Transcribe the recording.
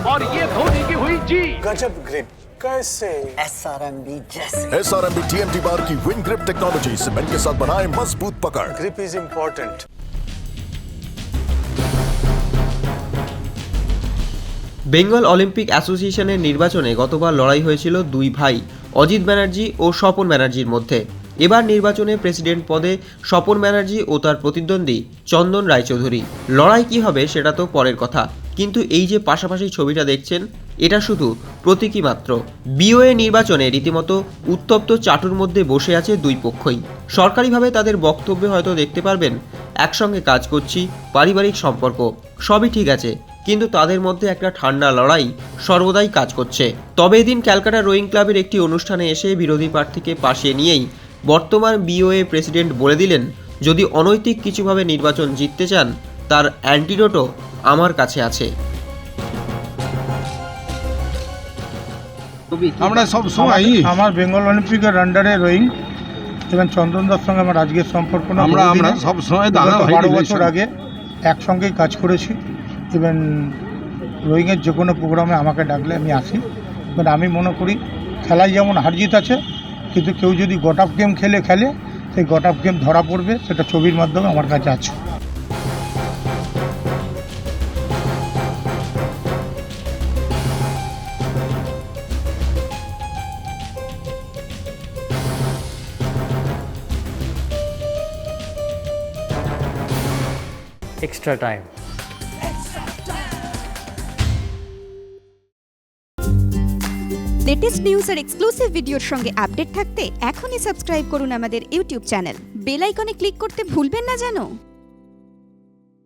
और ये धोनी की हुई जी। गजब ग्रिप कैसे SRMB जैसे। SRMB TMT बार की विंग ग्रिप टेक्नोलॉजी सीमेंट के साथ बनाए मजबूत पकड़। Grip is important. Bengal Olympic অ্যাসোসিয়েশনের নির্বাচনে গতবার লড়াই হয়েছিল দুই ভাই অজিত ব্যানার্জি ও স্বপন ব্যানার্জির মধ্যে। এবার নির্বাচনে প্রেসিডেন্ট পদে স্বপন ব্যানার্জি ও তার প্রতিদ্বন্দ্বী চন্দন রায়চৌধুরী। লড়াই কি হবে সেটা তো পরের কথা, কিন্তু এই যে পাশাপাশি ছবিটা দেখছেন এটা শুধু প্রতীকী মাত্র। বিওএ নির্বাচনে রীতিমতো উত্তপ্ত চাটুর মধ্যে বসে আছে দুই পক্ষই। সরকারিভাবে তাদের বক্তব্যে হয়তো দেখতে পারবেন একসঙ্গে কাজ করছি, পারিবারিক সম্পর্ক সবই ঠিক আছে, কিন্তু তাদের মধ্যে একটা ঠান্ডা লড়াই সর্বদাই কাজ করছে। তবে এদিন ক্যালকাটা রোয়িং ক্লাবের একটি অনুষ্ঠানে এসে বিরোধী প্রার্থীকে পাশে নিয়েই বর্তমান বিওএ প্রেসিডেন্ট বলে দিলেন, যদি অনৈতিক কিছুভাবে নির্বাচন জিততে চান তার অ্যান্টিডোটও আমার কাছে আছে। আমরা সব সময় আমার বেঙ্গল অলিম্পিকের আন্ডারে রোয়িং এবং চন্দনদার সঙ্গে আমার আজকের সম্পর্ক না। আমরা সব সময় 12 বছর আগে একসঙ্গেই কাজ করেছি। ইভেন রোয়িংয়ের যে কোনো প্রোগ্রামে আমাকে ডাকলে আমি আসি। বাট আমি মনে করি খেলায় যেমন হার জিত আছে, কিন্তু কেউ যদি গট অফ গেম খেলে সেই গট অফ গেম ধরা পড়বে, সেটা ছবির মাধ্যমে আমার কাছে আছে। Extra time. লেটেস্ট নিউজ আর এক্সক্লুসিভ ভিডিওর সঙ্গে আপডেট থাকতে এখনই সাবস্ক্রাইব করুন আমাদের ইউটিউব চ্যানেল। বেল আইকনে ক্লিক করতে ভুলবেন না যেন।